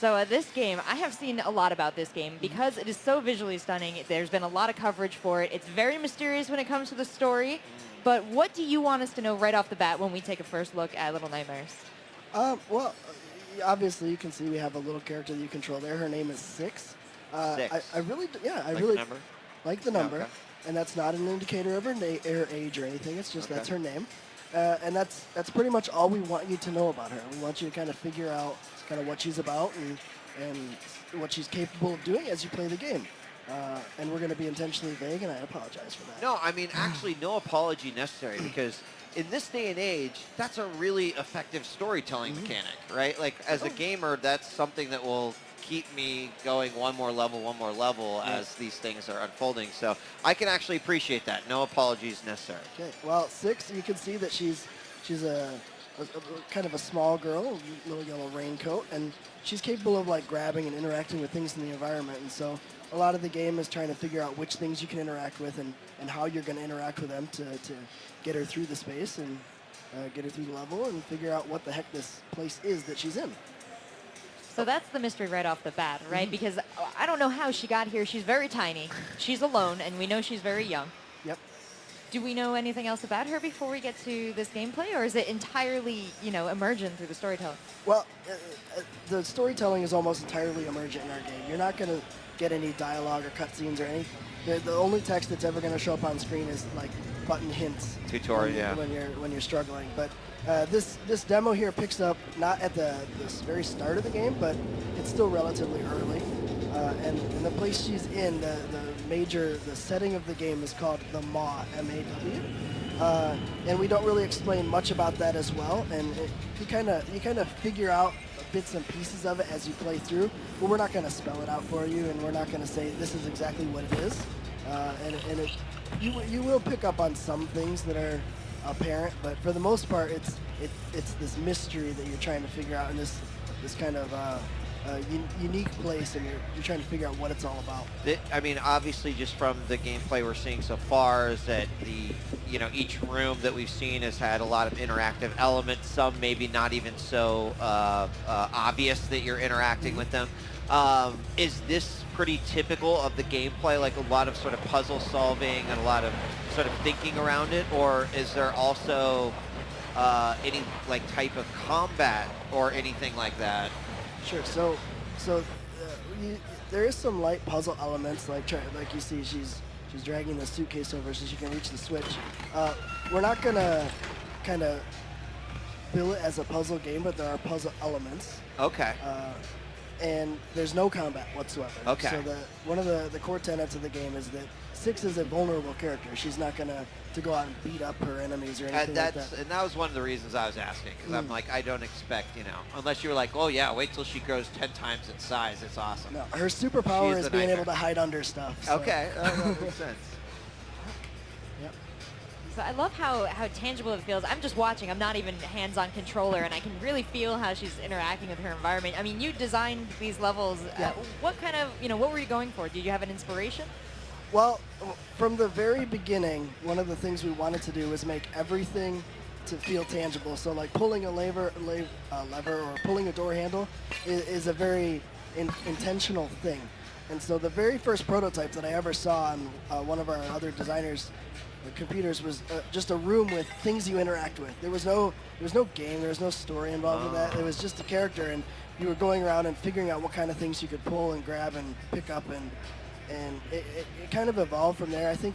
So this game, I have seen a lot about this game because it is so visually stunning. There's been a lot of coverage for it. It's very mysterious when it comes to the story. But what do you want us to know right off the bat when we take a first look at Little Nightmares? Well, obviously you can see we have a little character that you control there. Her name is Six. Six. I really, yeah, I Like really the number? like the number, Okay. and that's not an indicator of her age or anything. It's just Okay. that's her name, and that's pretty much all we want you to know about her. We want you to kind of figure out kind of what she's about and what she's capable of doing as you play the game. And we're going to be intentionally vague, and I apologize for that. No, I mean, actually, no apology necessary because in this day and age, that's a really effective storytelling mechanic, right? Like, as a gamer, that's something that will keep me going one more level as these things are unfolding. So I can actually appreciate that. No apologies necessary. Okay. Well, Six, you can see that she's a kind of a small girl, little yellow raincoat, and she's capable of like grabbing and interacting with things in the environment. And so a lot of the game is trying to figure out which things you can interact with and how you're going to interact with them to get her through the space and get her through the level and figure out what the heck this place is that she's in. So that's the mystery right off the bat, right? Because I don't know how she got here. She's very tiny. She's alone, and we know she's very young. Yep. Do we know anything else about her before we get to this gameplay, or is it entirely, emergent through the storytelling? Well, the storytelling is almost entirely emergent in our game. You're not going to get any dialogue or cutscenes or anything. The only text that's ever going to show up on screen is like button hints. Tutorial, when you're struggling. But this demo here picks up not at this very start of the game, but it's still relatively early. And the place she's in, the setting of the game is called the Maw, M-A-W. And we don't really explain much about that as well. And you kind of figure out bits and pieces of it as you play through, but we're not going to spell it out for you, and we're not going to say this is exactly what it is. You will pick up on some things that are apparent, but for the most part, it's this mystery that you're trying to figure out in this kind of unique place, and you're trying to figure out what it's all about. I mean, obviously, just from the gameplay we're seeing so far, is that each room that we've seen has had a lot of interactive elements. Some maybe not even so obvious that you're interacting with them. Is this pretty typical of the gameplay, like a lot of sort of puzzle solving and a lot of sort of thinking around it, or is there also any like type of combat or anything like that? Sure. So there is some light puzzle elements, like you see, she's dragging the suitcase over so she can reach the switch. We're not gonna kind of bill it as a puzzle game, but there are puzzle elements. Okay. And there's no combat whatsoever. Okay. So one of the core tenets of the game is that Six is a vulnerable character. She's not gonna go out and beat up her enemies or anything like that. And that was one of the reasons I was asking, because I'm like, I don't expect, unless you were like, oh yeah, wait till she grows 10 times in size. It's awesome. No, her superpower is being able to hide under stuff. So. Okay, that makes sense. Yep. So I love how tangible it feels. I'm just watching. I'm not even hands-on controller, and I can really feel how she's interacting with her environment. I mean, you designed these levels. Yeah. What kind of, what were you going for? Did you have an inspiration? Well, from the very beginning, one of the things we wanted to do was make everything to feel tangible. So like pulling a lever or pulling a door handle is a very intentional thing. And so the very first prototype that I ever saw on one of our other designers' computers was just a room with things you interact with. There was no game, there was no story involved with that. It was just a character, and you were going around and figuring out what kind of things you could pull and grab and pick up, and it kind of evolved from there. I think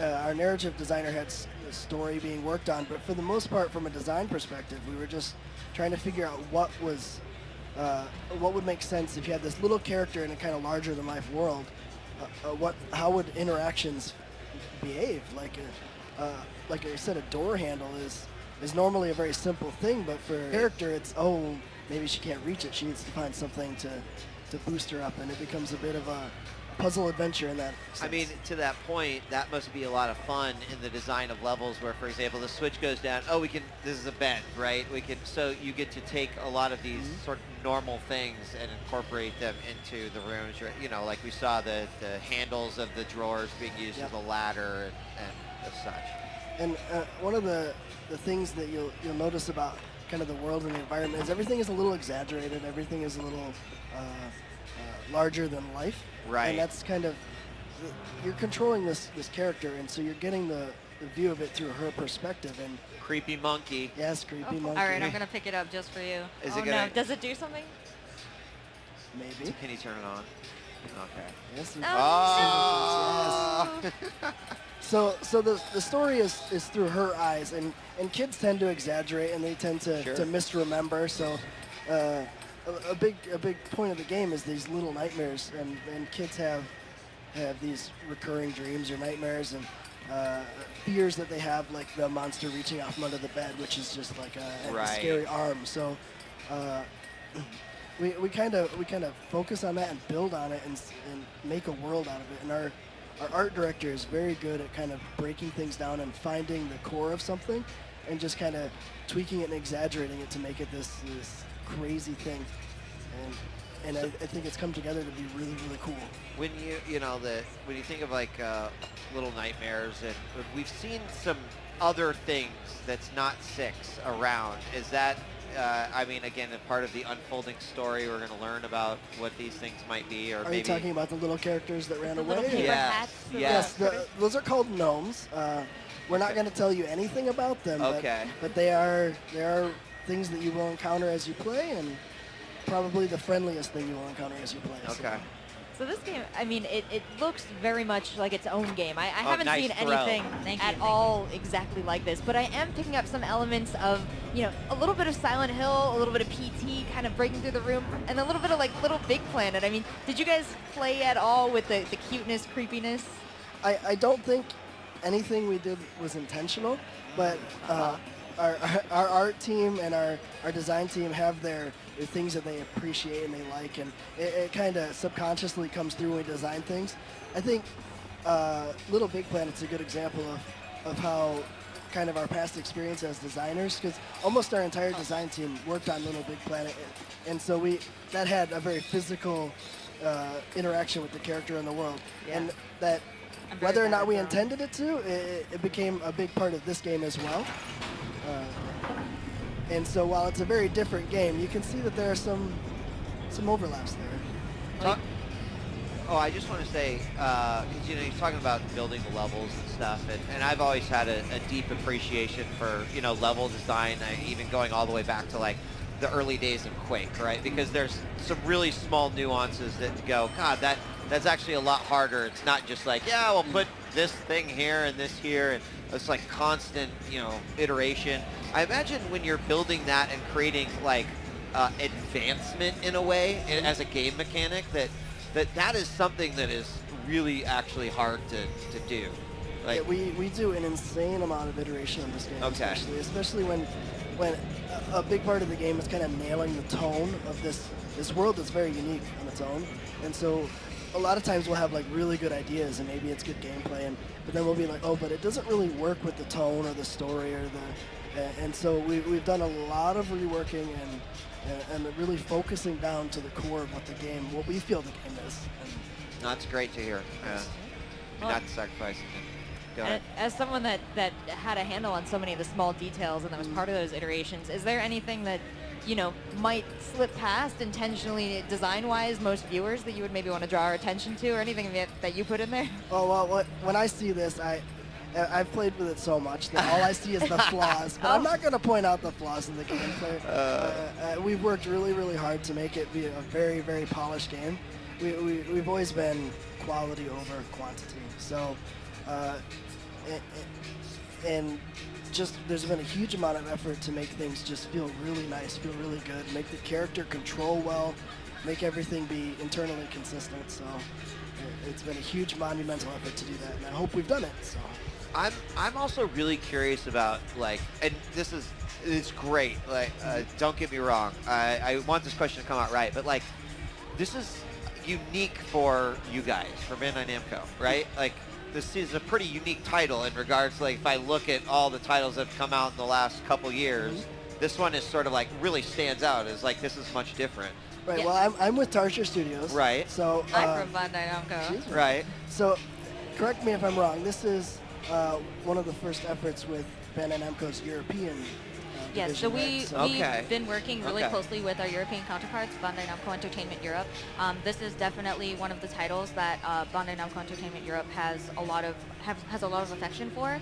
our narrative designer had a story being worked on, but for the most part, from a design perspective, we were just trying to figure out what would make sense if you had this little character in a kind of larger than life world. How would interactions behave? Like I said, a door handle is normally a very simple thing, but for a character, it's maybe she can't reach it. She needs to find something to boost her up, and it becomes a bit of a puzzle adventure in that sense. I mean, to that point, that must be a lot of fun in the design of levels where, for example, the switch goes down. Oh, this is a bend, right? So you get to take a lot of these sort of normal things and incorporate them into the rooms. Like we saw the handles of the drawers being used as a ladder and as such. And one of the things that you'll notice about kind of the world and the environment is everything is a little exaggerated. Everything is a little larger than life. Right. And that's kind of you're controlling this character, and so you're getting the view of it through her perspective. And Creepy monkey. yes, creepy monkey. All right, I'm gonna pick it up just for you. Is Oh it gonna? no, does it do something? Maybe. Can you turn it on? Okay. Yes. Oh. So the story is through her eyes, and kids tend to exaggerate and they tend to Sure. misremember. So a big point of the game is these little nightmares, and kids have these recurring dreams or nightmares and fears that they have, like the monster reaching out from under the bed, which is just like a Right. scary arm. So we kind of focus on that and build on it and make a world out of it. And our art director is very good at kind of breaking things down and finding the core of something and just kind of tweaking it and exaggerating it to make it this crazy thing. And I think it's come together to be really, really cool. When when you think of like Little Nightmares, and we've seen some other things that's not 6 around. Is that, I mean, again, a part of the unfolding story? We're going to learn about what these things might be, or Are maybe. you talking about the little characters that ran The little away? paper Yes, hats. yes. Those are called gnomes. We're not going to tell you anything about them. Okay. But they are things that you will encounter as you play, and probably the friendliest thing you will encounter as you play. So- Okay. So this game, I mean, it looks very much like its own game. I haven't nice seen throw. anything Thank you, at thank all exactly like this, but I am picking up some elements of, a little bit of Silent Hill, a little bit of PT kind of breaking through the room, and a little bit of like Little Big Planet. I mean, did you guys play at all with the cuteness, creepiness? I don't think anything we did was intentional, but our art team and our design team have their things that they appreciate and they like, and it kind of subconsciously comes through when we design things. I think Little Big Planet's a good example of how kind of our past experience as designers, because almost our entire design team worked on Little Big Planet, and so that had a very physical interaction with the character in the world, Yeah. and that I'm very whether or bad not at we that. intended it to, it became a big part of this game as well. And so while it's a very different game, you can see that there are some overlaps there. I just want to say, because you're talking about building the levels and stuff, and I've always had a deep appreciation for level design, even going all the way back to like the early days of Quake, right? Because there's some really small nuances that go, God, that's actually a lot harder. It's not just like, yeah, we'll put this thing here and this here, and it's like constant, iteration. I imagine when you're building that and creating like advancement in a way as a game mechanic, that is something that is really actually hard to do. Like, Yeah, we do an insane amount of iteration in this game, Okay. especially when a big part of the game is kind of nailing the tone of this world that's very unique on its own. And so a lot of times we'll have like really good ideas and maybe it's good gameplay, but then we'll be like, oh, but it doesn't really work with the tone or the story or and so we've done a lot of reworking and really focusing down to the core of what we feel the game is. And that's great to hear. Well, Not sacrificing it. Go ahead. As someone that had a handle on so many of the small details and that was part of those iterations, is there anything that might slip past intentionally design-wise most viewers that you would maybe want to draw our attention to, or anything that you put in there? Oh, well, when I see this, I've played with it so much that all I see is the flaws. But I'm not going to point out the flaws in the gameplay. We've worked really, really hard to make it be a very, very polished game. We've always been quality over quantity. So, and just there's been a huge amount of effort to make things just feel really nice, feel really good, make the character control well, make everything be internally consistent. So it's been a huge monumental effort to do that, and I hope we've done it. So I'm also really curious about like, and it's great. Like, don't get me wrong. I want this question to come out right, but like, this is unique for you guys, for Bandai Namco, right? Like, this is a pretty unique title in regards to, like, if I look at all the titles that have come out in the last couple years, this one is sort of like really stands out as like, this is much different. right. Yeah. Well, I'm with Tarsha Studios. Right. So I'm from Bandai Namco. she's Right. So, correct me if I'm wrong. This is one of the first efforts with Bandai Namco's European Yes, so division, right? we've Okay. been working really Okay. closely with our European counterparts, Bandai Namco Entertainment Europe. This is definitely one of the titles that Bandai Namco Entertainment Europe has a lot of affection for.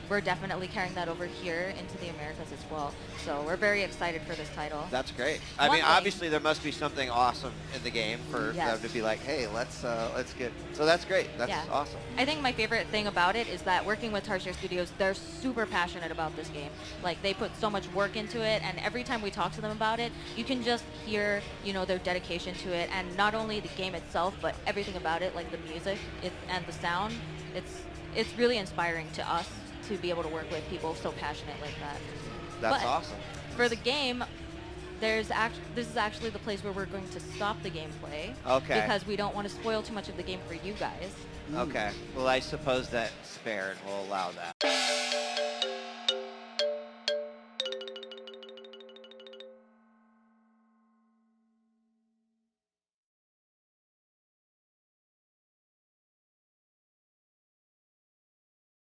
We're definitely carrying that over here into the Americas as well. So we're very excited for this title. That's great. I One mean, thing- obviously there must be something awesome in the game for Yes. them to be like, hey, let's get. So that's great. That's Yeah. awesome. I think my favorite thing about it is that working with Tarsier Studios, they're super passionate about this game. Like, they put so much work into it, and every time we talk to them about it, you can just hear, their dedication to it, and not only the game itself, but everything about it, like the music and the sound. It's really inspiring to us to be able to work with people so passionate like that. That's But awesome. For the game, this is actually the place where we're going to stop the gameplay. Okay. Because we don't want to spoil too much of the game for you guys. Okay. Well, I suppose that's fair, and we'll allow that.